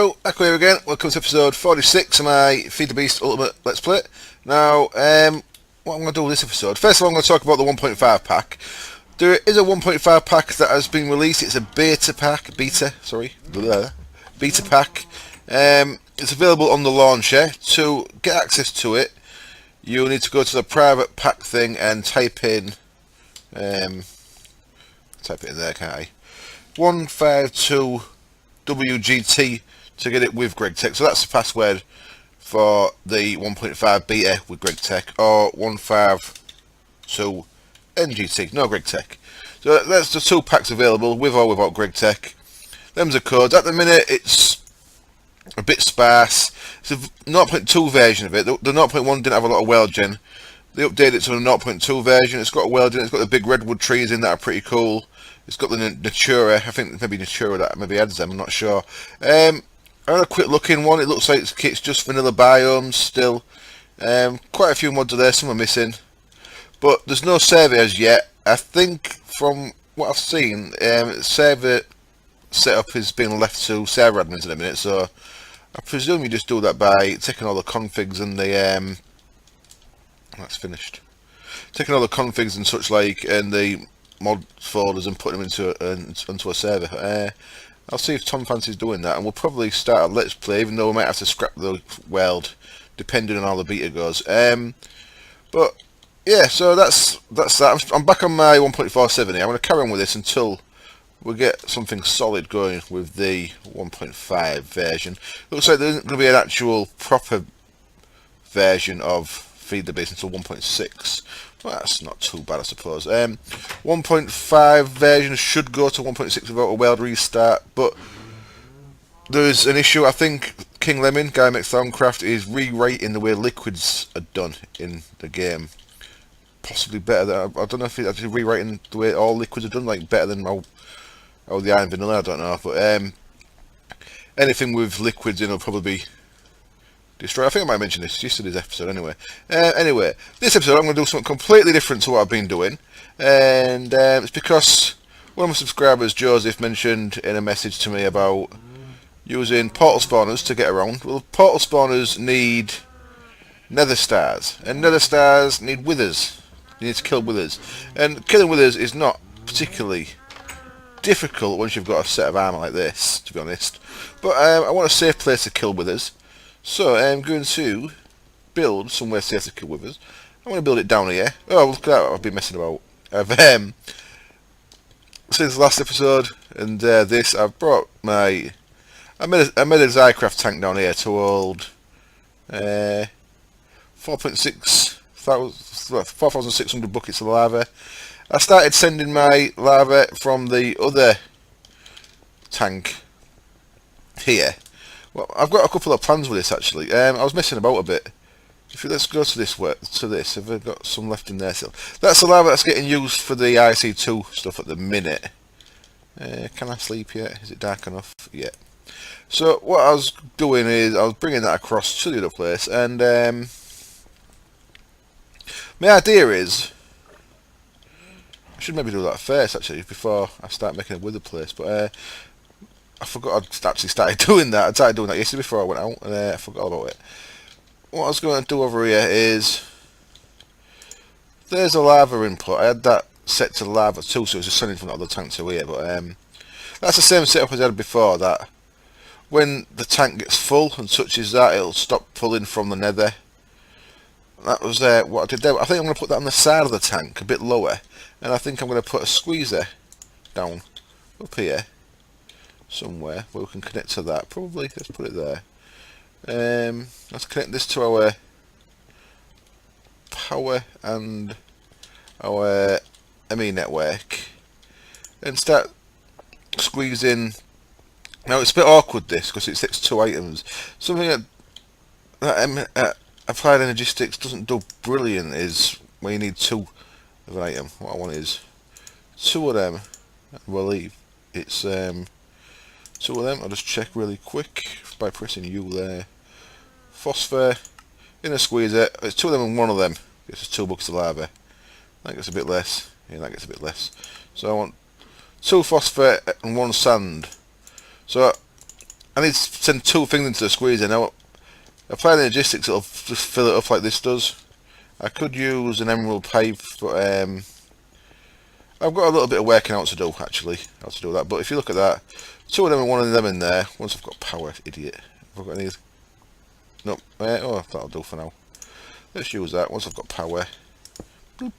Hello, Echo here again. Welcome to episode 46 of my Feed the Beast Ultimate Let's Play. Now, what I'm going to do with this episode, first of all I'm going to talk about the 1.5 pack. There is a 1.5 pack that has been released. It's a beta pack. Beta pack. It's available on the launcher. To get access to it, you need to go to the private pack thing and type in there, can't I? 152 WGT to get it with Greg Tech. So that's the password for the 1.5 beta with Greg Tech, or 152 NGT, no Greg Tech. So that's the two packs available, with or without Greg Tech. Them's the codes. At the minute it's a bit sparse. It's a 0.2 version of it. The 0.1 didn't have a lot of weld gen. They updated it to the 0.2 version. It's got a weld in it. It's got the big redwood trees in that are pretty cool. It's got the Natura. I think maybe Natura that maybe adds them. I'm not sure. I had a quick look in one. It looks like it's just vanilla biomes still. Quite a few mods are there. Some are missing, but there's no server as yet. I think from what I've seen, server setup is being left to server admins in a minute. So I presume you just do that by taking all the configs and the that's finished. Taking all the configs and such like, and the mod folders, and putting them into a server. I'll see if Tom fancies doing that, and we'll probably start a Let's Play, even though we might have to scrap the weld, depending on how the beta goes. But yeah, so that's that. I'm back on my 1.47 here. I'm going to carry on with this until we get something solid going with the 1.5 version. Looks like there isn't going to be an actual proper version of Feed the Beast until 1.6. Well, that's not too bad, I suppose. 1.5 version should go to 1.6 without a weld restart, but there's an issue. I think King Lemon, Guy Makes Soundcraft, is rewriting the way liquids are done in the game. Possibly better than, I don't know if he's actually rewriting the way all liquids are done, like better than how the Iron Vanilla, I don't know. But anything with liquids in will probably be destroy. I think I might mention this yesterday's episode anyway. Anyway, this episode I'm going to do something completely different to what I've been doing, and it's because one of my subscribers, Joseph, mentioned in a message to me about using portal spawners to get around. Well, portal spawners need nether stars, and nether stars need withers. You need to kill withers, and killing withers is not particularly difficult once you've got a set of armor like this, to be honest. But I want a safe place to kill withers. So I'm going to build somewhere safe to kill withers. I'm going to build it down here. Oh, look at that, I've been messing about. Since the last episode and this, I've brought my... I made a Zycraft tank down here to hold 4,600 buckets of lava. I started sending my lava from the other tank here. Well, I've got a couple of plans with this actually. I was messing about a bit. Let's go to this. Have I got some left in there still? That's the lava that's getting used for the IC2 stuff at the minute. Can I sleep yet? Is it dark enough? Yeah. So what I was doing is I was bringing that across to the other place, and my idea is I should maybe do that first actually before I start making a wither place, but I forgot I'd actually started doing that. I started doing that yesterday before I went out, and I forgot about it. What I was going to do over here is, there's a lava input. I had that set to lava too, so it was just sending from the other tank to here. But that's the same setup as I had before. That when the tank gets full and touches that, it'll stop pulling from the nether. That was what I did there. I think I'm going to put that on the side of the tank, a bit lower, and I think I'm going to put a squeezer down up here somewhere where we can connect to that. Probably, let's put it there. Let's connect this to our power and our ME network and start squeezing. Now it's a bit awkward this because it takes two items. Something that applied energistics doesn't do brilliant is when you need two of an item. What I want is two of them, and we'll leave. It's two of them. I'll just check really quick by pressing U there. Phosphor in a squeezer. It's two of them and one of them. It's 2 buckets of lava. That gets a bit less. Yeah, that gets a bit less. So I want 2 phosphor and 1 sand. So I need to send 2 things into the squeezer. Now, apply the logistics, it'll just fill it up like this does. I could use an emerald pipe, but I've got a little bit of working out to do, actually, how to do that. But if you look at that, 2 of them and 1 of them in there. Once I've got power, idiot. Have I got any? Nope. Oh, that'll do for now. Let's use that once I've got power. Bloop.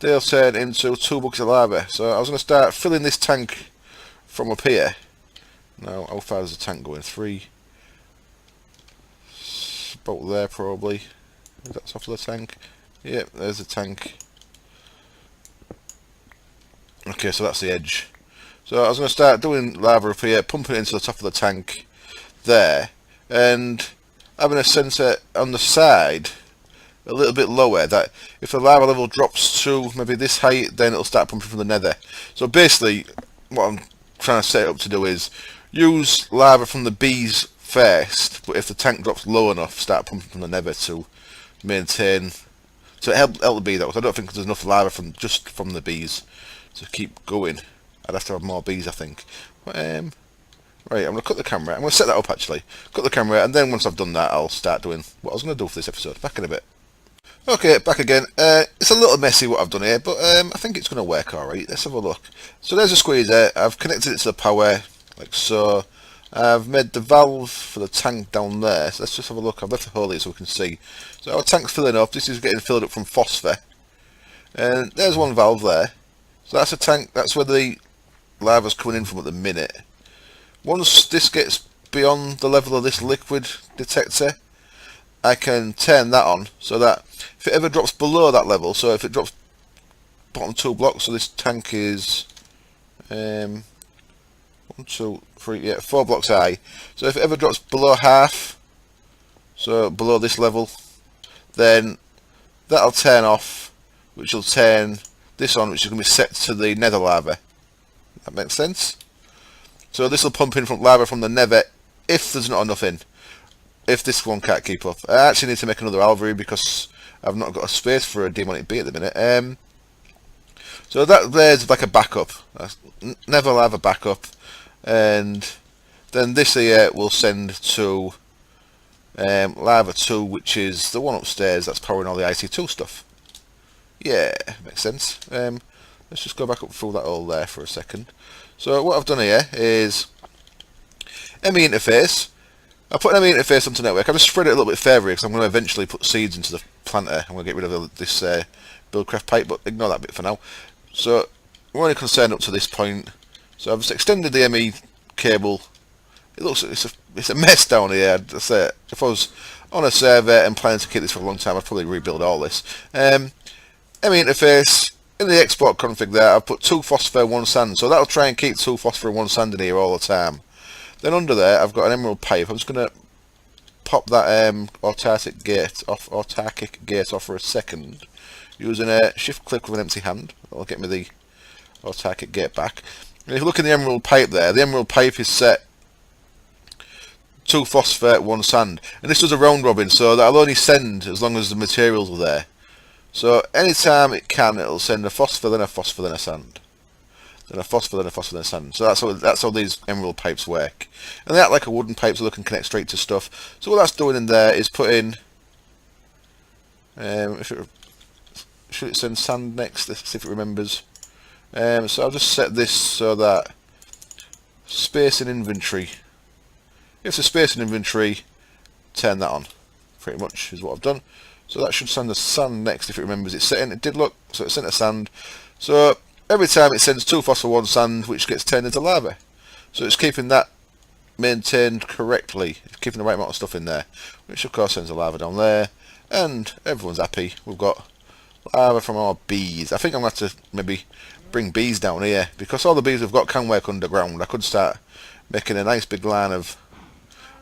They'll turn into 2 buckets of lava. So I was going to start filling this tank from up here. Now, how far does the tank go in? 3. About there, probably. Is that top of the tank? Yep, there's the tank. Okay, so that's the edge. So I was going to start doing lava up here, pumping it into the top of the tank there, and having a sensor on the side a little bit lower, that if the lava level drops to maybe this height, then it'll start pumping from the nether. So basically, what I'm trying to set it up to do is use lava from the bees first, but if the tank drops low enough, start pumping from the nether to maintain, to help the bees out. I don't think there's enough lava from just from the bees to keep going. I'd have to have more bees, I think. But, right, I'm going to cut the camera. I'm going to set that up, actually. Cut the camera, and then once I've done that, I'll start doing what I was going to do for this episode. Back in a bit. Okay, back again. It's a little messy what I've done here, but I think it's going to work alright. Let's have a look. So there's a squeezer. I've connected it to the power, like so. I've made the valve for the tank down there. So let's just have a look. I've left the hole here so we can see. So our tank's filling up. This is getting filled up from phosphor. And there's one valve there. So that's a tank. That's where the lava's coming in from at the minute. Once this gets beyond the level of this liquid detector, I can turn that on so that if it ever drops below that level, so if it drops bottom 2 blocks, so this tank is 1, 2, 3, yeah, 4 blocks high. So if it ever drops below half, so below this level, then that'll turn off, which will turn this on, which is going to be set to the nether lava. That makes sense? So this will pump in from lava from the nether if there's not enough in. If this one can't keep up. I actually need to make another alvery because I've not got a space for a demonic bee at the minute. So that there's like a backup. Nether lava backup. And then this here will send to lava 2, which is the one upstairs that's powering all the IC2 stuff. Yeah, makes sense. Let's just go back up through that all there for a second. So what I've done here is ME interface. I put an ME interface onto network. I've just spread it a little bit further because I'm going to eventually put seeds into the planter. I'm going to get rid of this buildcraft pipe, but ignore that bit for now. So we're only concerned up to this point. So I've just extended the ME cable. It looks it's a mess down here. I'd say if I was on a server and planning to keep this for a long time, I'd probably rebuild all this. ME interface. In the export config there, I've put 2 phosphor, 1 sand. So that'll try and keep 2 phosphor and 1 sand in here all the time. Then under there, I've got an emerald pipe. I'm just going to pop that autarkic gate off for a second, using a shift click with an empty hand. That'll get me the autarkic gate back. And if you look in the emerald pipe there, the emerald pipe is set 2 phosphor, 1 sand. And this does a round robin, so that'll only send as long as the materials are there. So anytime it can, it'll send a phosphor, then a phosphor, then a sand. Then a phosphor, then a phosphor, then a sand. So that's how these emerald pipes work. And they act like a wooden pipe, so they can connect straight to stuff. So what that's doing in there is putting... should it send sand next? Let's see if it remembers. So I'll just set this so that space in inventory. If there's space in inventory, turn that on. Pretty much is what I've done. So that should send the sand next if it remembers it's setting. It did look, so it sent a sand. So every time it sends 2 phosphor, 1 sand, which gets turned into lava. So it's keeping that maintained correctly. It's keeping the right amount of stuff in there, which of course sends the lava down there. And everyone's happy. We've got lava from our bees. I think I'm going to have to maybe bring bees down here, because all the bees we've got can work underground. I could start making a nice big line of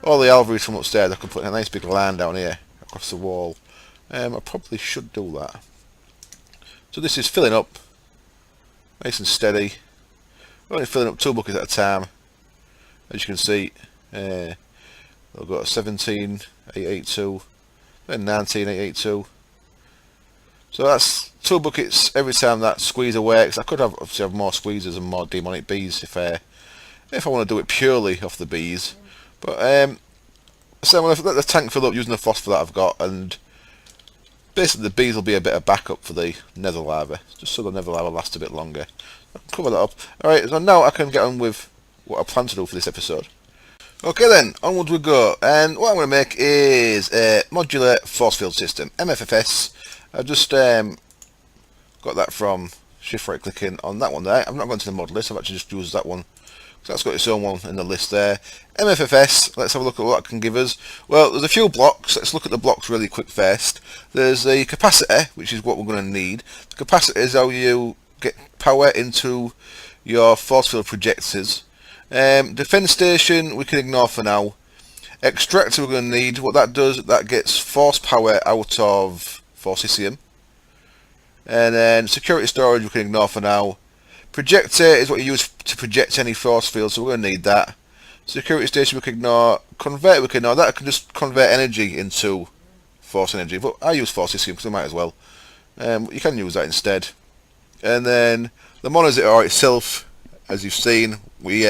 all the alveries from upstairs. I could put a nice big line down here across the wall. I probably should do that. So this is filling up nice and steady. We're only filling up 2 buckets at a time. As you can see, we've got 17,882, then 19,882. So that's 2 buckets every time that squeezer works. I could have obviously have more squeezers and more demonic bees if if I want to do it purely off the bees. But so I'm going to let the tank fill up using the phosphor that I've got, and basically the bees will be a bit of backup for the nether larvae, just so the nether larvae lasts a bit longer. I can cover that up. Alright, so now I can get on with what I plan to do for this episode. Okay then, onwards we go, and what I'm going to make is a modular force field system, MFFS. I've just got that from shift right clicking on that one there. I'm not going to the mod list, I've actually just used that one. So that's got its own one in the list there. MFFS, let's have a look at what that can give us. Well, there's a few blocks. Let's look at the blocks really quick first. There's the capacitor, which is what we're going to need. The capacitor is how you get power into your force field projectors. Defense station, we can ignore for now. Extractor we're going to need. What that does, that gets force power out of forcesium. And then security storage we can ignore for now. Projector is what you use to project any force field, so we're going to need that. Security station we can ignore. Converter we can ignore. That can just convert energy into force energy, but I use forcesium because I might as well. You can use that instead. And then the monitor itself, as you've seen, we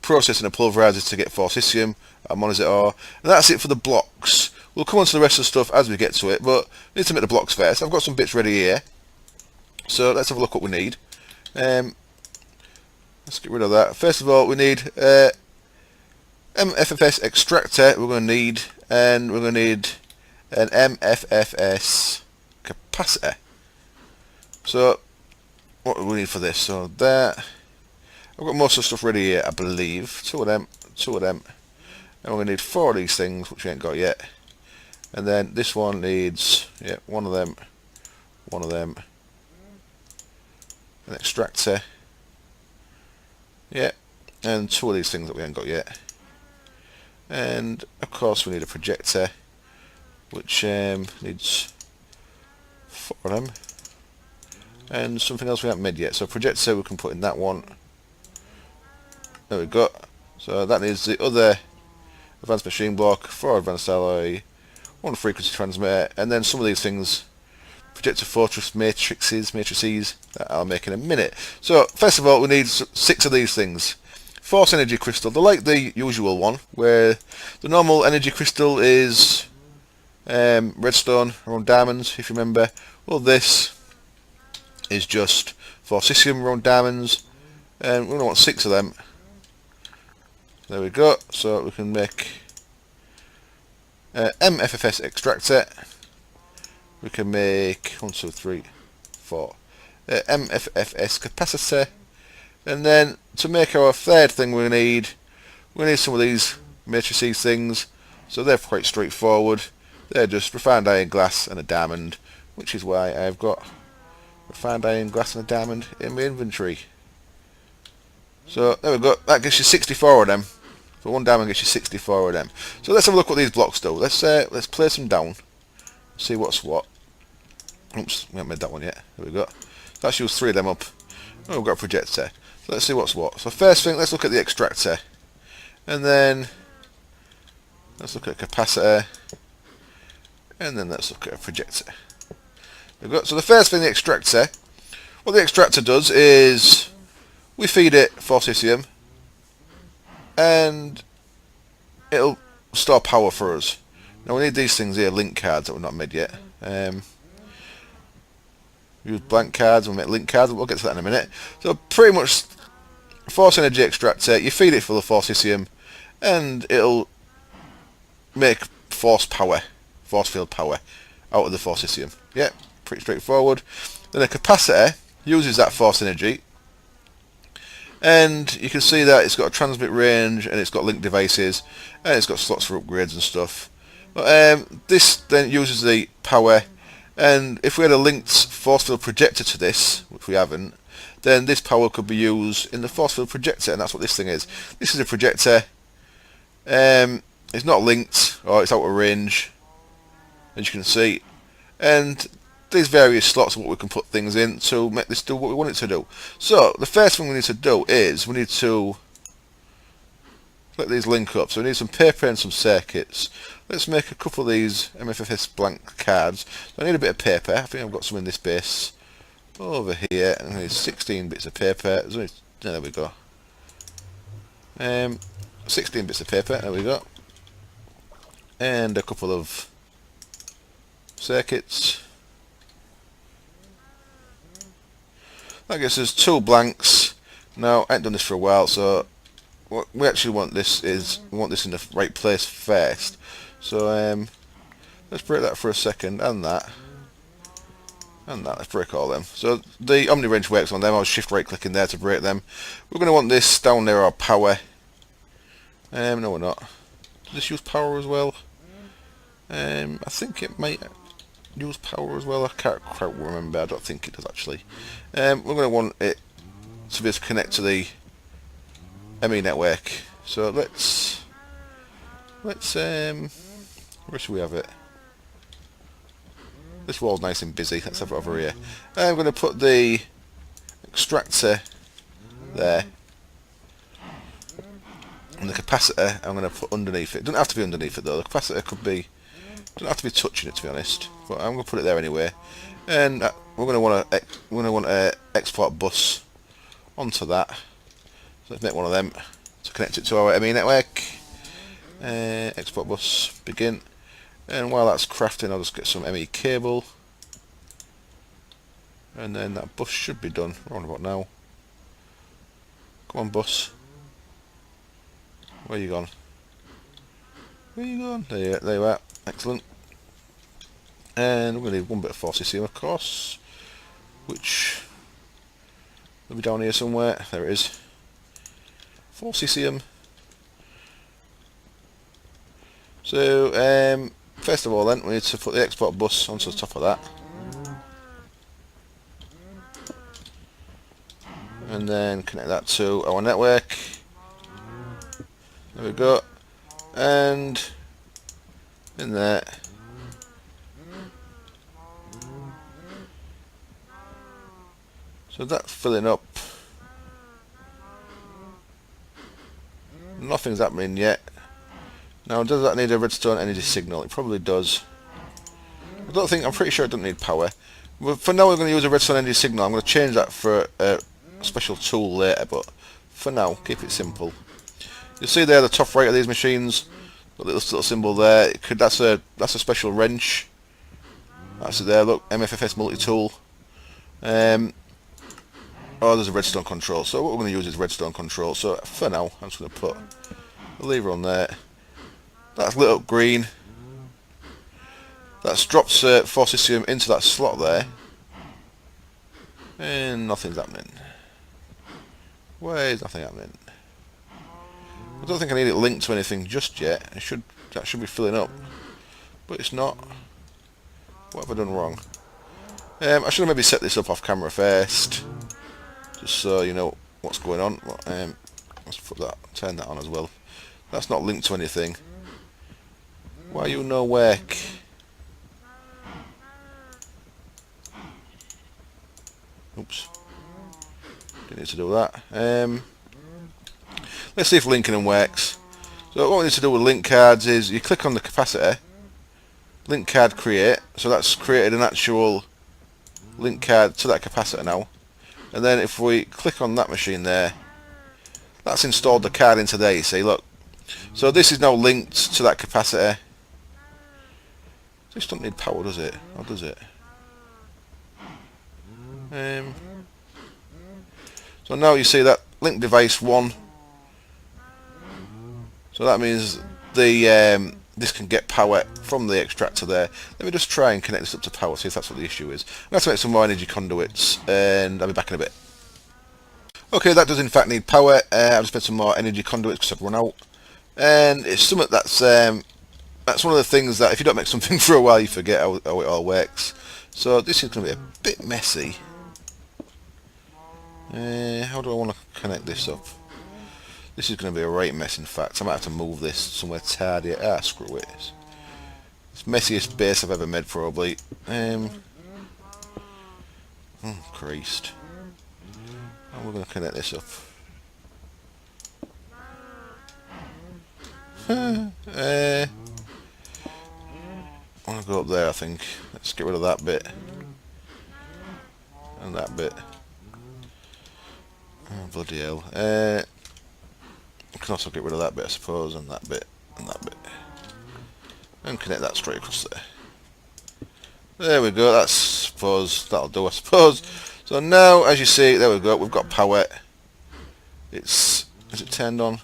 process and pulverize it to get forcesium, our monitor, and that's it for the blocks. We'll come on to the rest of the stuff as we get to it, but we need to make the blocks first. I've got some bits ready here, so let's have a look what we need. Let's get rid of that. First of all, we need MFFS extractor. We're going to need, and we're going to need an MFFS capacitor. So, what do we need for this? So there, I've got most of the stuff ready here, I believe. Two of them, and we're going to need 4 of these things, which we ain't got yet. And then this one needs, yeah, one of them, an extractor. Yeah, and 2 of these things that we haven't got yet. And of course we need a projector, which needs 4 of them. And something else we haven't made yet. So projector we can put in that one. There we go. So that needs the other advanced machine block, 4 advanced alloy, 1 frequency transmitter, and then some of these things, projector fortress matrices that I'll make in a minute. So first of all we need 6 of these things. Force energy crystal, they're like the usual one, where the normal energy crystal is redstone around diamonds, if you remember. Well, this is just forcesium around diamonds, and we're going to want 6 of them. There we go, so we can make MFFS extractor. We can make 1, 2, 3, 4 MFFS capacitor, and then to make our third thing we need some of these matrices things. So they're quite straightforward. They're just refined iron glass and a diamond, which is why I've got refined iron glass and a diamond in my inventory. So there we go. That gives you 64 of them. So 1 diamond gets you 64 of them. So let's have a look what these blocks do. Let's place them down. See what's what. Oops, we haven't made that one yet. There we go. Let's use 3 of them up. Oh, we've got a projector. So let's see what's what. So first thing, let's look at the extractor. And then let's look at a capacitor. And then let's look at a projector. There we go. So the first thing, the extractor. What the extractor does is we feed it forcesium, and it'll store power for us. Now we need these things here, link cards that we've not made yet. Use blank cards, we'll make link cards, we'll get to that in a minute. So pretty much force energy extractor, you feed it full of forcesium and it'll make force field power out of the forcesium. Yeah, pretty straightforward. Then a capacitor uses that force energy, and you can see that it's got a transmit range and it's got link devices and it's got slots for upgrades and stuff. But this then uses the power, and if we had a linked force field projector to this, which we haven't, then this power could be used in the force field projector, and that's what this thing is. This is a projector. It's not linked, or it's out of range, as you can see, and there's various slots of what we can put things in to make this do what we want it to do. So the first thing we need to do is we need to let these link up. So we need some paper and some circuits. Let's make a couple of these MFFS blank cards. So I need a bit of paper. I think I've got some in this base over here, and I need 16 bits of paper. There we go. 16 bits of paper, there we go, and a couple of circuits. That gives us 2 blanks. Now I ain't done this for a while, so what we actually want this is we want this in the right place first. So let's break that for a second, and that. Let's break all them. So the Omni wrench works on them. I'll shift right click in there to break them. We're going to want this down there, our power. No we're not. Does this use power as well? I think it might use power as well. I can't quite remember. I don't think it does actually. We're going to want it to be able to connect to the ME network. So let's where should we have it? This wall's nice and busy. Let's have it over here. I'm going to put the extractor there, and the capacitor I'm going to put underneath it. It doesn't have to be underneath it though. The capacitor could be. Doesn't have to be touching it, to be honest. But I'm going to put it there anyway. And we're going to want a export bus onto that. So let's make one of them to connect it to our ME network. Export bus begin. And while that's crafting, I'll just get some ME cable, and then that bus should be done around about now. Come on, bus. Where you gone? Where you gone? There you are. Excellent. And we're going to need one bit of 4cesium, of course, which will be down here somewhere. There it is. 4cesium. So, first of all then, we need to put the export bus onto the top of that. And then connect that to our network. There we go. And in there. So that's filling up. Nothing's happening yet. Now, does that need a redstone energy signal? It probably does. I'm pretty sure it doesn't need power. But for now, we're going to use a redstone energy signal. I'm going to change that for a special tool later, but for now, keep it simple. You'll see there, the top right of these machines, the little symbol there. That's a special wrench. That's it there. Look, MFFS multi-tool. Oh, there's a redstone control. So what we're going to use is redstone control. So for now, I'm just going to put a lever on there. That's lit up green. That's dropped 4cesium into that slot there. And nothing's happening. Why is nothing happening? I don't think I need it linked to anything just yet. That should be filling up. But it's not. What have I done wrong? I should have maybe set this up off camera first. Just so you know what's going on. Let's turn that on as well. That's not linked to anything. Why are you no work? Oops. Didn't need to do that. Let's see if linking them works. So what we need to do with link cards is you click on the capacitor, link card create, so that's created an actual link card to that capacitor now. And then if we click on that machine there, that's installed the card into there, you see, look. So this is now linked to that capacitor. This doesn't need power, does it? Or does it? So now you see that link device 1. So that means the this can get power from the extractor there. Let me just try and connect this up to power, see if that's what the issue is. I'm going to make some more energy conduits, and I'll be back in a bit. Okay, that does in fact need power. I've just made some more energy conduits because I've run out. And it's something that's one of the things that if you don't make something for a while, you forget how it all works. So this is going to be a bit messy. How do I want to connect this up? This is going to be a right mess, in fact. I might have to move this somewhere tidy. Screw it. It's the messiest base I've ever made, probably. Christ. How are we going to connect this up? I want to go up there, I think. Let's get rid of that bit. And that bit. Oh, bloody hell. can also get rid of that bit, I suppose, and that bit, and that bit. And connect that straight across there. There we go, that'll do, I suppose. So now, as you see, there we go, we've got power. Is it turned on?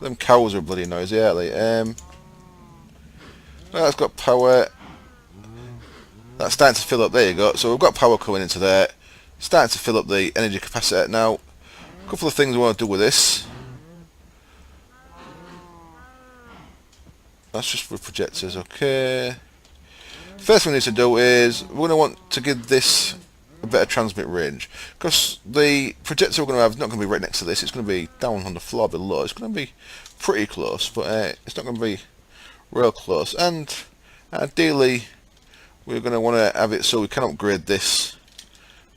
Them cows are bloody noisy, aren't they? That's got power. That's starting to fill up, there you go. So we've got power coming into there. Starting to fill up the energy capacitor. Now, a couple of things we want to do with this. That's just for projectors, okay. First thing we need to do is, we're going to want to give this a better transmit range. Because the projector we're going to have is not going to be right next to this, it's going to be down on the floor below. It's going to be pretty close, but it's not going to be real close. And ideally, we're going to want to have it so we can upgrade this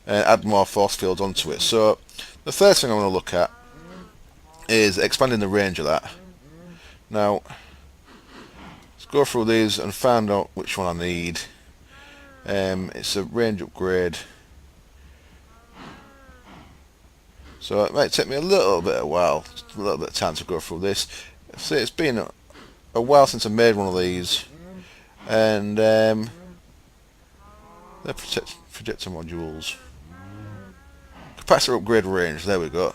and add more force fields onto it. So, the first thing I want to look at is expanding the range of that. Now, go through these and find out which one I need. It's a range upgrade, so it might take me a little bit of time to go through this. See, it's been a while since I made one of these, and they're projector modules. Capacitor upgrade range, there we go.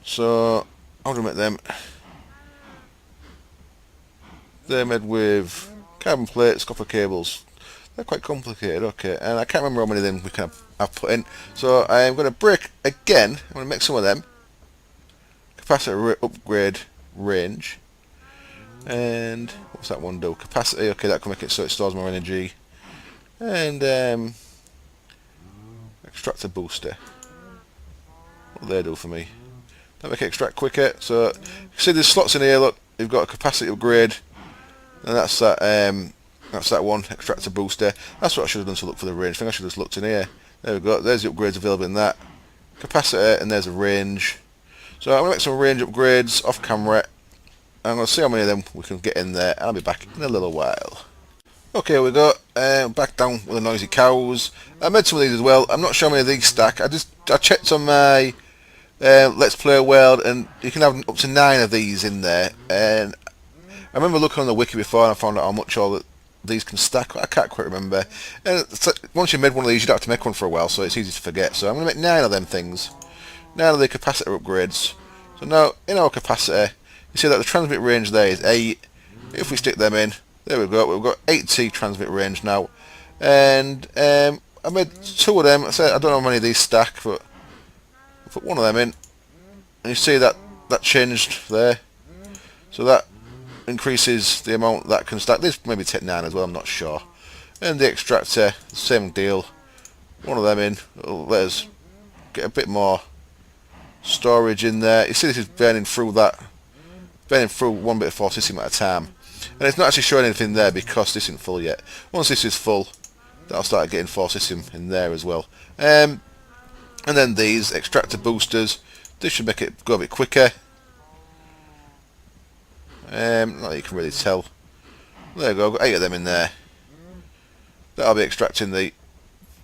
So I'm going to make them. They're made with carbon plates, copper cables. They're quite complicated, okay. And I can't remember how many of them we can have put in. So I'm going to break again. I'm going to make some of them. Capacitor upgrade range. And what's that one do? Capacity, okay, that can make it so it stores more energy. And extractor booster. What do they do for me? They make it extract quicker. So you see there's slots in here, look, you've got a capacity upgrade. And that's that one, extractor booster. That's what I should have done to look for the range. I think I should have just looked in here. There we go, there's the upgrades available in that. Capacitor, and there's a range. So I'm going to make some range upgrades off camera. I'm going to see how many of them we can get in there. I'll be back in a little while. Okay, here we go. Back down with the noisy cows. I made some of these as well. I'm not sure how many of these stack. I checked on my Let's Play World, and you can have up to 9 of these in there. And I remember looking on the wiki before and I found out how much all these can stack. I can't quite remember. And once you made one of these, you don't have to make one for a while, so it's easy to forget. So I'm going to make 9 of them things. 9 of the capacitor upgrades. So now, in our capacitor, you see that the transmit range there is 8. If we stick them in, there we go. We've got 8T transmit range now. And I made 2 of them. I don't know how many of these stack, but I put one of them in. And you see that changed there. So that increases the amount that can stack. This maybe take 9 as well, I'm not sure. And the extractor, same deal. One of them in. It'll let us get a bit more storage in there. You see this is burning through one bit of force system at a time. And it's not actually showing anything there because this isn't full yet. Once this is full, that'll start getting force system in there as well. And then these extractor boosters, this should make it go a bit quicker. Not that you can really tell. There we go, I've got 8 of them in there. That'll be extracting the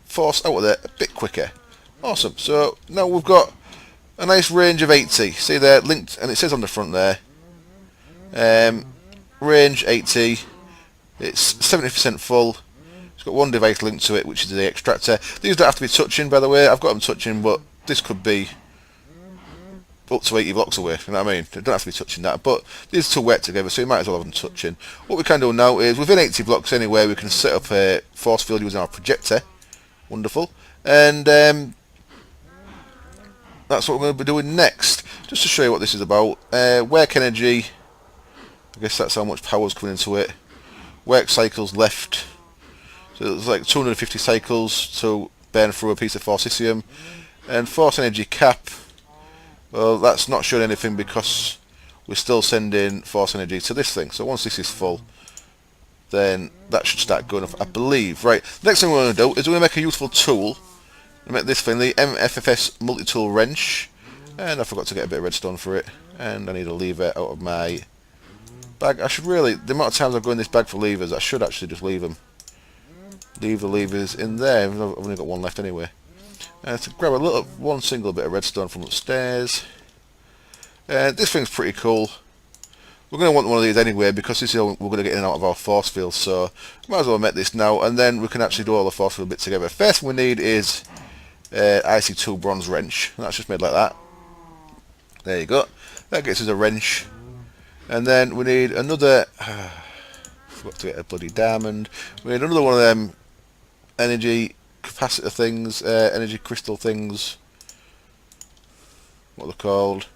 force out of there a bit quicker. Awesome, so now we've got a nice range of 80. See there, linked, and it says on the front there. Range 80. It's 70% full. It's got one device linked to it, which is the extractor. These don't have to be touching, by the way. I've got them touching, but this could be up to 80 blocks away, you know what I mean? They don't have to be touching that, but these two work together, so you might as well have them touching. What we can do now is, within 80 blocks anyway, we can set up a force field using our projector. Wonderful. And that's what we're going to be doing next. Just to show you what this is about. Work energy, I guess that's how much power's coming into it. Work cycles left. So it's like 250 cycles to burn through a piece of forcesium. And force energy cap, well, that's not showing anything because we're still sending force energy to this thing. So once this is full, then that should start going off, I believe. Right, the next thing we're going to do is we're going to make a useful tool. We'll make this thing, the MFFS multi-tool wrench. And I forgot to get a bit of redstone for it. And I need a lever out of my bag. I should really, the amount of times I go in this bag for levers, I should actually just leave them. Leave the levers in there. I've only got one left anyway. to grab one single bit of redstone from upstairs. This thing's pretty cool. We're going to want one of these anyway because this is how we're going to get in and out of our force field, so might as well make this now, and then we can actually do all the force field bits together. First thing we need is IC2 bronze wrench, and that's just made like that. There you go. That gets us a wrench, and then we need another. Forgot to get a bloody diamond. We need another one of them energy capacitor things, energy crystal things. What they're called?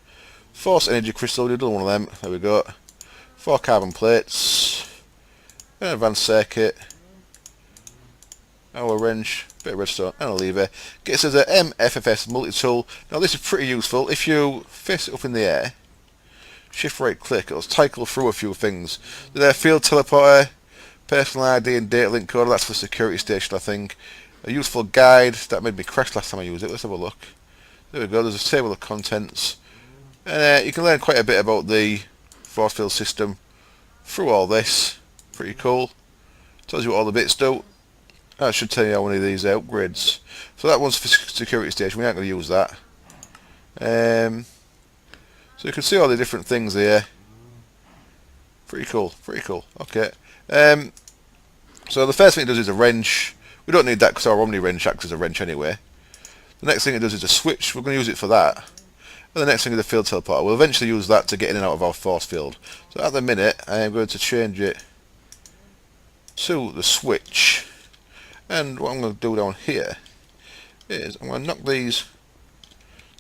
Force energy crystal. We need another one of them. There we go. 4 carbon plates, an advanced circuit, our wrench, bit of redstone, and a lever. Gets us a MFFS multi-tool. Now this is pretty useful. If you face it up in the air, shift right click, it'll cycle through a few things. There's a field teleporter, personal ID and data link code, that's for security station I think. A useful guide, that made me crash last time I used it. Let's have a look. There we go, there's a table of contents. And you can learn quite a bit about the force field system through all this. Pretty cool. Tells you what all the bits do. That should tell you how many of these upgrades. So that one's for security station, we aren't going to use that. So you can see all the different things here. Pretty cool, pretty cool. Okay. So the first thing it does is a wrench. We don't need that because our Omni wrench acts as a wrench anyway. The next thing it does is a switch. We're going to use it for that. And the next thing is the field teleporter. We'll eventually use that to get in and out of our force field. So at the minute, I am going to change it to the switch. And what I'm going to do down here is I'm going to knock these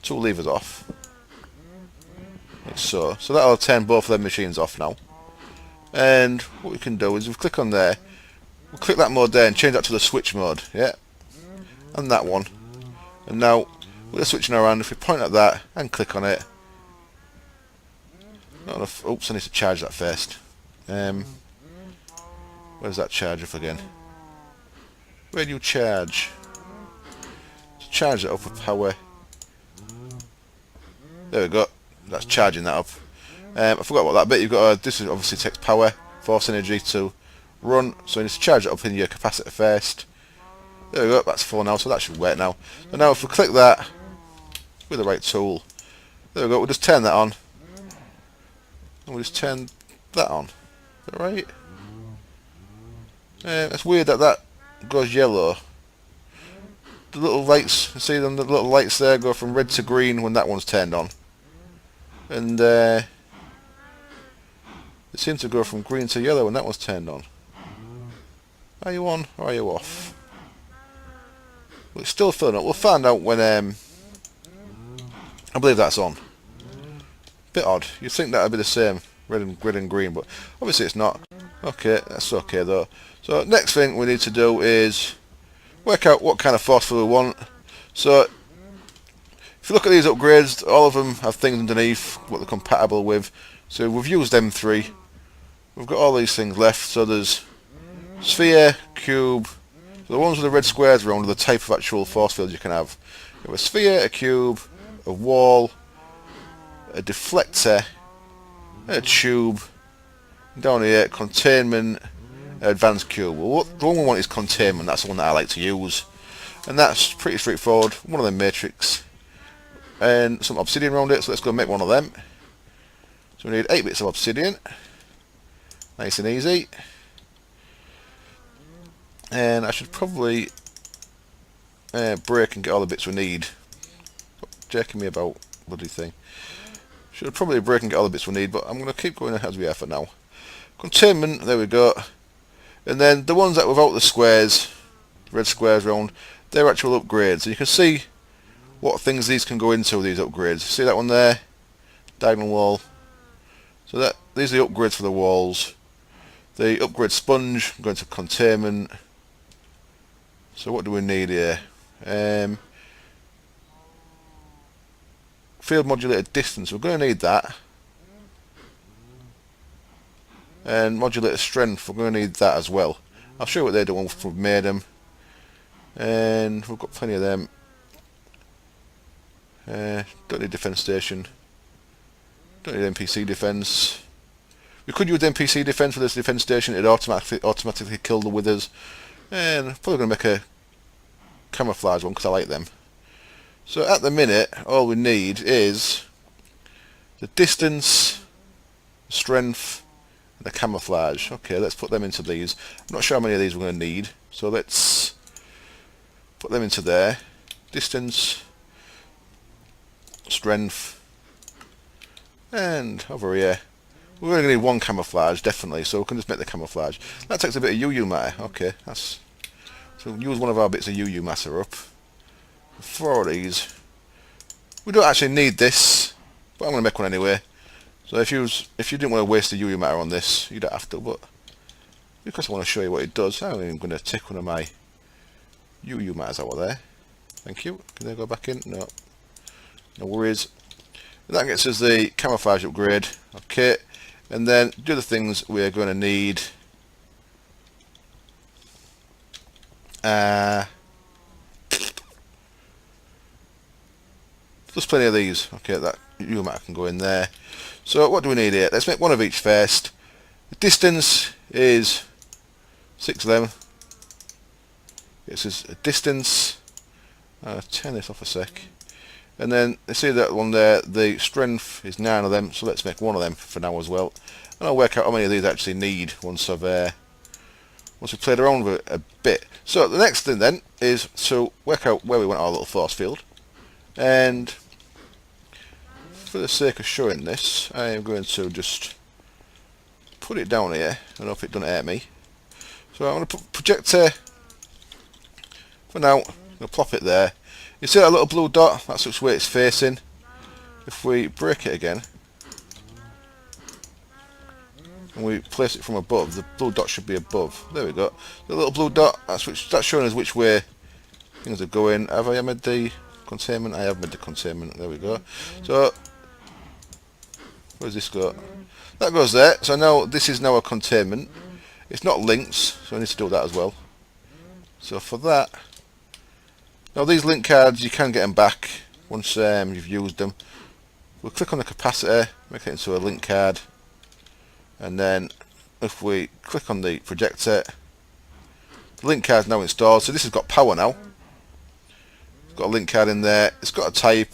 2 levers off. Like so. So that'll turn both of them machines off now. And what we can do is we click on there. We'll click that mode there and change that to the switch mode. Yeah. And that one. And now we're switching around. If we point at that and click on it. Oops, I need to charge that first. Where's that charge off again? Where do you charge? To charge it up with power. There we go. That's charging that up. I forgot about that bit. You've got this obviously takes power, force energy to run. So you need to charge it up in your capacitor first. There we go. That's full now, so that should work now. So now if we click that with the right tool, there we go. We'll just turn that on, and we'll just turn that on. Is that right? It's weird that that goes yellow. The little lights, see them? The little lights there go from red to green when that one's turned on, and they seem to go from green to yellow when that one's turned on. Are you on or are you off? Well, it's still filling up. We'll find out when. I believe that's on. Bit odd. You'd think that would be the same, red and green, but obviously it's not. Okay, that's okay though. So next thing we need to do is work out what kind of force field we want. So if you look at these upgrades, all of them have things underneath what they're compatible with. So we've used them 3. We've got all these things left. So there's sphere, cube. So the ones with the red squares around are the type of actual force field you can have. You have a sphere, a cube, a wall, a deflector, a tube. Down here, containment, advanced cube. Well, the one we want is containment. That's the one that I like to use, and that's pretty straightforward. One of them matrix and some obsidian around it. So let's go make one of them. So we need 8 bits of obsidian. Nice and easy. And I should probably break and get all the bits we need. Jerking me about, bloody thing. Should probably break and get all the bits we need, but I'm going to keep going as we are for now. Containment, there we go. And then the ones that without the squares, red squares around, they're actual upgrades. So you can see what things these can go into, these upgrades. See that one there? Diagonal wall. So that these are the upgrades for the walls. The upgrade sponge, going to containment. So what do we need here? Field modulated distance, we're going to need that. And modulated strength, we're going to need that as well. I'll show you what they do once we've made them. And we've got plenty of them. Don't need defense station. Don't need NPC defense. We could use NPC defense for this defense station. It'd automatically kill the withers. And I'm probably going to make a camouflage one because I like them. So at the minute, all we need is the distance, strength, and the camouflage. Okay, let's put them into these. I'm not sure how many of these we're going to need, so let's put them into there. Distance, strength, and over here. We're going to need one camouflage, definitely, so we can just make the camouflage. That takes a bit of UU matter. Okay, so we'll use one of our bits of UU matter up. 4 of these. We don't actually need this, but I'm going to make one anyway. So if you didn't want to waste the UU matter on this, you don't have to, but because I want to show you what it does, I'm going to take one of my UU matters out of there. Thank you. Can they go back in? No. No worries. And that gets us the camouflage upgrade. Okay. And then the other things we're going to need. There's plenty of these. Okay, that UU matter can go in there. So what do we need here? Let's make one of each first. The distance is 6 of them. This is a distance. Turn this off a sec. And then you see that one there, the strength is 9 of them, so let's make one of them for now as well. And I'll work out how many of these I actually need once we've played around with it a bit. So the next thing then is to work out where we want our little force field. And for the sake of showing this, I am going to just put it down here. I don't know if it doesn't hurt me. So I'm going to put projector for now. I'm going to plop it there. You see that little blue dot? That's which way it's facing. If we break it again and we place it from above, the blue dot should be above. There we go. The little blue dot, that's showing us which way things are going. Have I made the containment? I have made the containment. There we go. So where's this go? That goes there. So now this is now a containment. It's not links, so I need to do that as well. So for that, now these link cards, you can get them back once you've used them. We'll click on the capacitor, make it into a link card, and then if we click on the projector, the link card is now installed. So this has got power now. It's got a link card in there, it's got a type,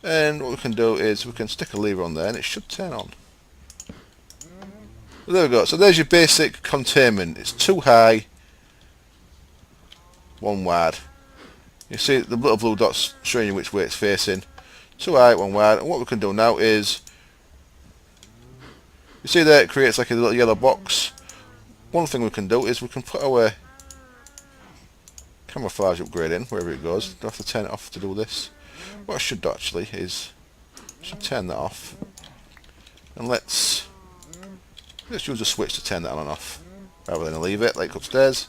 and what we can do is we can stick a lever on there and it should turn on. Well, there we go. So there's your basic containment. It's 2 high, 1 wide. You see the little blue dots showing you which way it's facing. 2 high, 1 wide. And what we can do now is, you see there it creates like a little yellow box. One thing we can do is we can put our camouflage upgrade in wherever it goes. Don't have to turn it off to do this. What I should do actually is I should turn that off, and let's use a switch to turn that on and off rather than leave it like upstairs.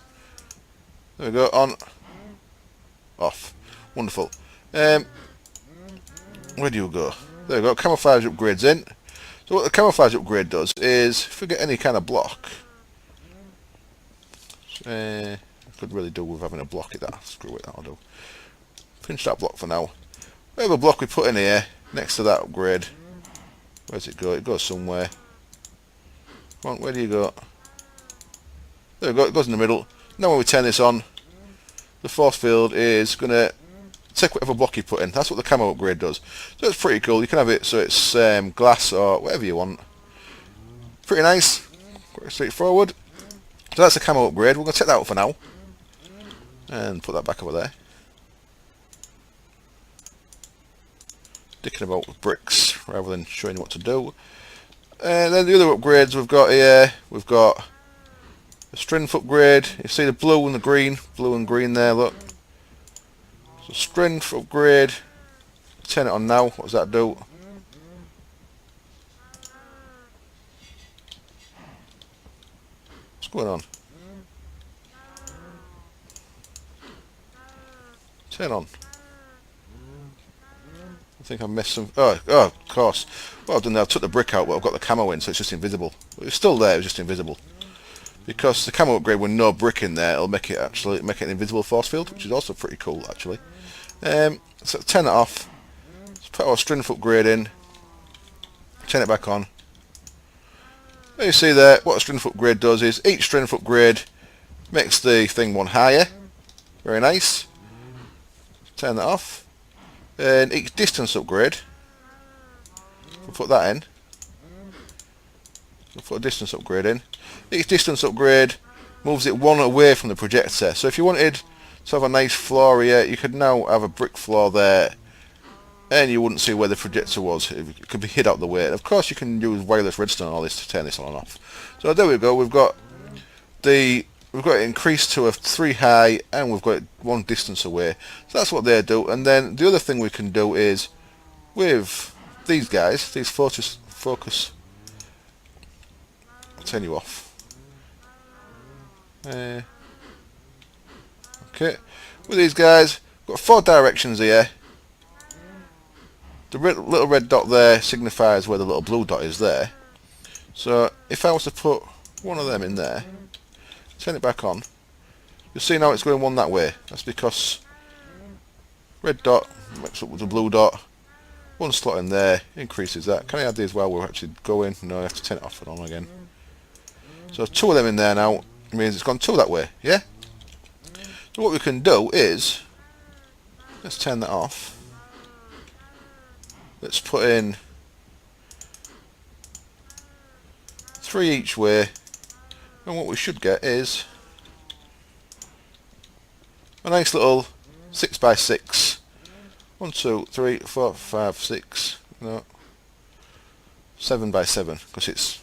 There we go. On, off. Wonderful. Where do you go? There we go. Camouflage upgrades in. So what the camouflage upgrade does is, if we get any kind of block, I could really do with having a block at that. Screw it, that'll do. Pinch that block for now. Whatever block we put in here next to that upgrade, where's it go? It goes somewhere. Come on, where do you go? There we go. It goes in the middle. Now when we turn this on, the force field is going to take whatever block you put in. That's what the camo upgrade does. So it's pretty cool. You can have it so it's glass or whatever you want. Pretty nice. Quite straightforward. So that's the camo upgrade. We're going to take that out for now. And put that back over there. Dicking about with bricks rather than showing you what to do. And then the other upgrades we've got here, we've got a strength upgrade. You see the blue and green there, look. So strength upgrade. Turn it on now. What does that do? What's going on? Turn on. I think I missed some. Oh, of course. What I've done now, I've took the brick out, but I've got the camo in, so it's just invisible. It's still there, it's just invisible. Because the camo upgrade with no brick in there, it'll make it an invisible force field, which is also pretty cool, actually. So turn it off. Let's put our strength upgrade in. Turn it back on. There you see there, what a strength upgrade does is each strength upgrade makes the thing one higher. Very nice. Turn that off. And each distance upgrade, we'll put that in. We'll put a distance upgrade in. Each distance upgrade moves it one away from the projector. So if you wanted to have a nice floor here, you could now have a brick floor there, and you wouldn't see where the projector was. It could be hid out the way. And of course you can use wireless redstone and all this to turn this on and off. So there we go, we've got it increased to a 3 high, and we've got it 1 distance away. So that's what they do. And then the other thing we can do is with these guys, these focus, I'll turn you off. Okay, with these guys, we've got 4 directions here. The little red dot there signifies where the little blue dot is there. So if I was to put one of them in there, turn it back on, you'll see now it's going one that way. That's because red dot mixed up with the blue dot. 1 slot in there increases that. Can I add these while we're actually going? No, I have to turn it off and on again. So 2 of them in there now means it's gone 2 that way, yeah? So what we can do is, let's turn that off. Let's put in 3 each way, and what we should get is a nice little 6x6. 1, 2, 3, 4, 5, 6, no, 7x7, because it's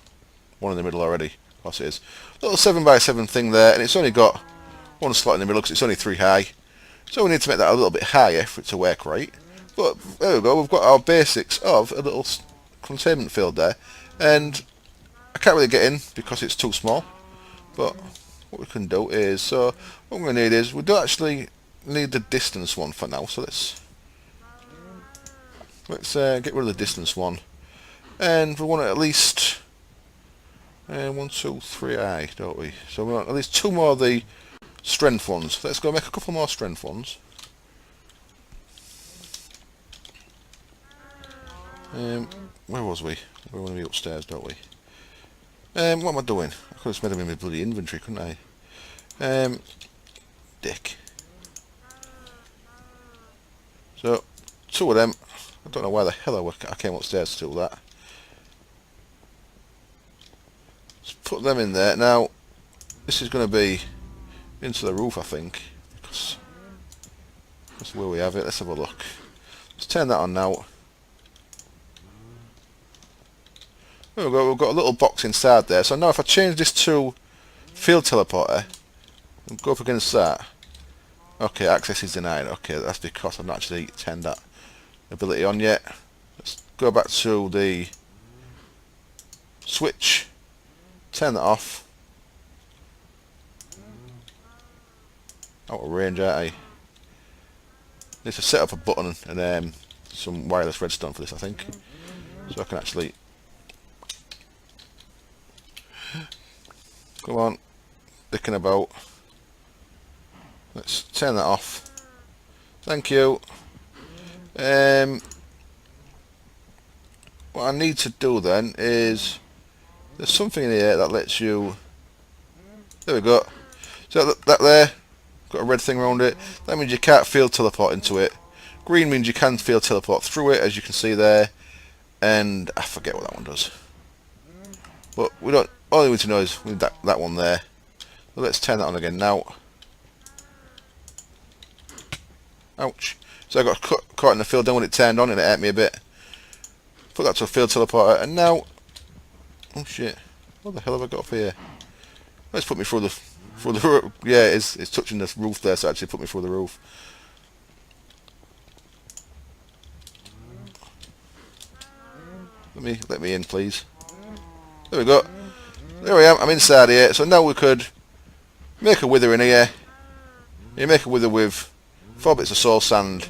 one in the middle already. Of course it is. Little 7x7 thing there, and it's only got 1 slot in the middle because it's only 3 high. So we need to make that a little bit higher for it to work right. But there we go, we've got our basics of a little containment field there, and I can't really get in because it's too small. But what we can do is, so what we're going to need is, we don't actually need the distance one for now, so let's get rid of the distance one, and we want at least 1, 2, 3 high, don't we? So we want at least 2 more of the strength ones. Let's go make a couple more strength ones. Where was we? We want to be upstairs, don't we? What am I doing? I could have just made them in my bloody inventory, couldn't I? Dick. So 2 of them. I don't know why the hell I came upstairs to do that. Let's put them in there. Now, this is going to be into the roof, I think, because that's where we have it. Let's have a look. Let's turn that on now. There we go, we've got a little box inside there. So now if I change this to field teleporter and go up against that, okay, access is denied. Okay, that's because I've not actually turned that ability on yet. Let's go back to the switch, turn that off. Out of range, aren't I? Need to set up a button and some wireless redstone for this, I think, so I can actually. Come on, dicking about. Let's turn that off. Thank you. What I need to do then is, there's something in here that lets you. There we go. So that there, got a red thing around it. That means you can't field teleport into it. Green means you can field teleport through it, as you can see there. And I forget what that one does. But we don't. All we need to know is we need that one there. So let's turn that on again now. Ouch. So I got caught in the field then when it turned on and it hurt me a bit. Put that to a field teleporter, and now, oh shit, what the hell have I got up here? Let's put me through the yeah, it's touching the roof there, so actually put me through the roof. Let me in, please. There we go. There I am. I'm inside here. So now we could make a wither in here. You make a wither with 4 bits of soul sand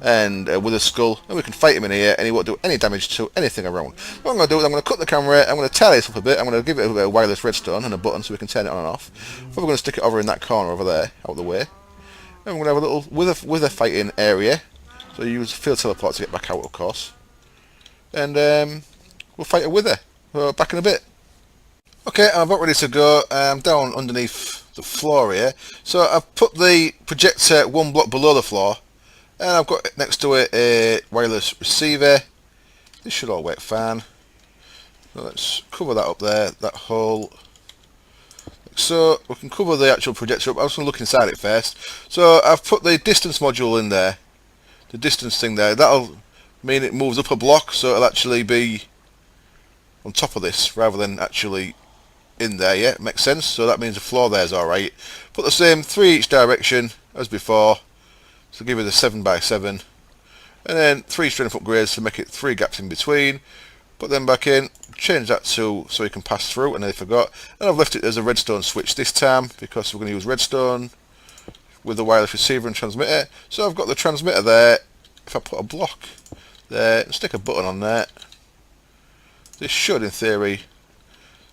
and a wither skull, and we can fight him in here, and he won't do any damage to anything around. What I'm going to do is I'm going to cut the camera. I'm going to tally this up a bit. I'm going to give it a bit of wireless redstone and a button so we can turn it on and off. Then we're going to stick it over in that corner over there, out of the way. And we're going to have a little wither fighting area. So you use field teleport to get back out, of course. And we'll fight a wither. Back in a bit. Okay, I'm about ready to go. I'm down underneath the floor here. So I've put the projector 1 block below the floor, And I've got next to it a wireless receiver. This should all work fine. So let's cover that up there, that hole. So we can cover the actual projector up. I was going to look inside it first. So I've put the distance module in there. The distance thing there. That'll mean it moves up a block, so it'll actually be on top of this rather than actually in there. Yeah, makes sense. So that means the floor there is alright. Put the same 3 each direction as before. So give it a 7x7. And then 3 strength upgrades to make it 3 gaps in between. Put them back in. Change that to so you can pass through, and I forgot. And I've left it as a redstone switch this time because we're going to use redstone with the wireless receiver and transmitter. So I've got the transmitter there. If I put a block there and stick a button on there, this should, in theory,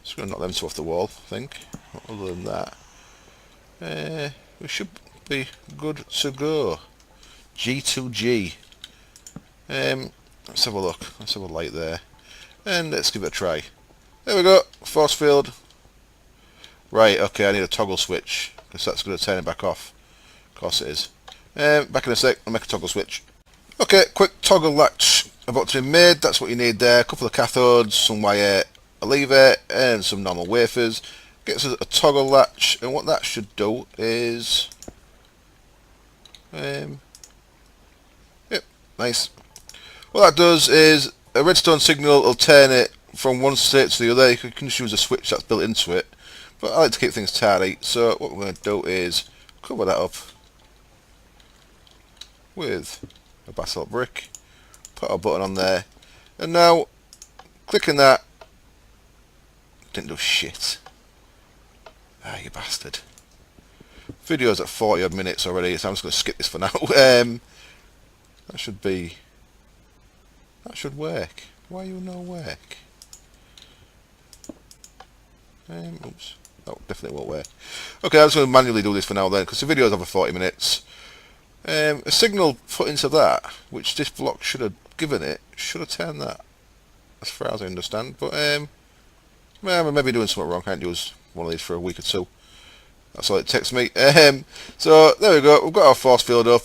just going to knock them two off the wall, I think. Other than that, we should be good to go. G2G. Let's have a look. Let's have a light there. And let's give it a try. There we go. Force field. Right, okay, I need a toggle switch, because that's going to turn it back off. Of course it is. Back in a sec, I'll make a toggle switch. Okay, quick toggle latch about to be made. That's what you need there. A couple of cathodes, some wire, a lever, and some normal wafers. Gets us a toggle latch, and what that should do is... yep, nice. What that does is a redstone signal will turn it from one state to the other. You can just use a switch that's built into it, but I like to keep things tidy. So what we're going to do is cover that up with a basalt brick, put our button on there, and now clicking that didn't do shit. Ah, you bastard. Video's at 40 odd minutes already, so I'm just going to skip this for now. That should be... that should work. Why you no work? Oops. That definitely won't work. Okay, I'm just going to manually do this for now then, because the video's over 40 minutes. A signal put into that, which this block should have given it, should have turned that, as far as I understand. But well, I may be doing something wrong. I can't use one of these for a week or two. That's all it takes me. So there we go. We've got our force field up.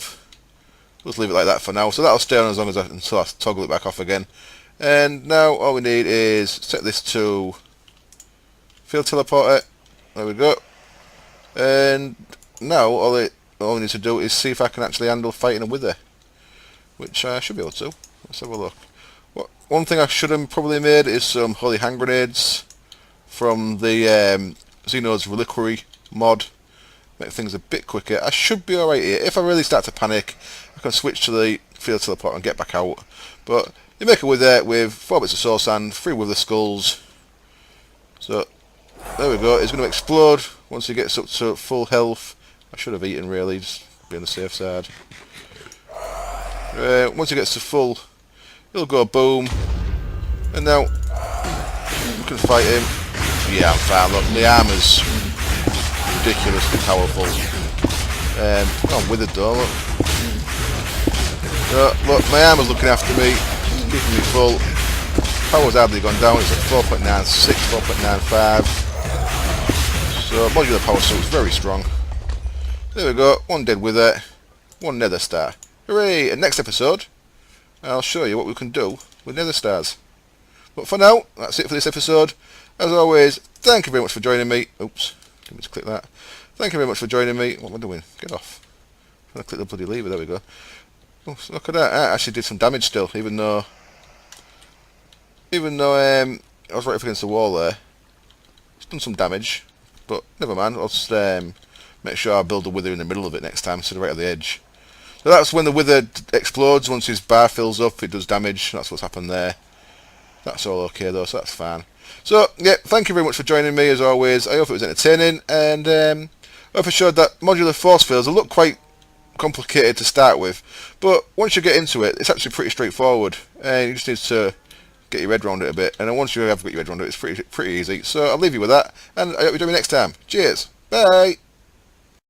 Let's leave it like that for now. So that'll stay on as long as until I toggle it back off again. And now all we need is set this to field teleporter. There we go. And now all we need to do is see if I can actually handle fighting a wither, which I should be able to. Let's have a look. One thing I should have probably made is some holy hand grenades from the Xeno's Reliquary mod. Make things a bit quicker. I should be alright here. If I really start to panic, I can switch to the field teleport and get back out. But you make a wither with 4 bits of soul sand, 3 wither skulls. So there we go. It's going to explode once he gets up to full health. I should have eaten really, just be on the safe side. Once he gets to full, he'll go boom. And now we can fight him. Yeah, I'm fine. Look, the armour's ridiculously powerful. Oh, with a door, look. Look, my armour's looking after me, keeping me full. Power's hardly gone down, it's at 4.96, 4.95. So modular power suit's very strong. There we go, one dead wither, one nether star. Hooray! And next episode, I'll show you what we can do with nether stars. But for now, that's it for this episode. As always, thank you very much for joining me. Oops, didn't mean to click that. Thank you very much for joining me. What am I doing? Get off. I'm going to click the bloody lever, there we go. Oh, look at that, I actually did some damage still, even though I was right up against the wall there. It's done some damage, but never mind, I'll just make sure I build a wither in the middle of it next time instead of right at the edge. So that's when the wither explodes. Once his bar fills up, it does damage. That's what's happened there. That's all okay though, so that's fine. So, yeah, thank you very much for joining me as always. I hope it was entertaining, and I hope I showed that modular force fields will look quite complicated to start with, but once you get into it, it's actually pretty straightforward, and you just need to get your head around it a bit, and then once you have got your head around it, it's pretty easy. So I'll leave you with that, and I hope you join me next time. Cheers, bye.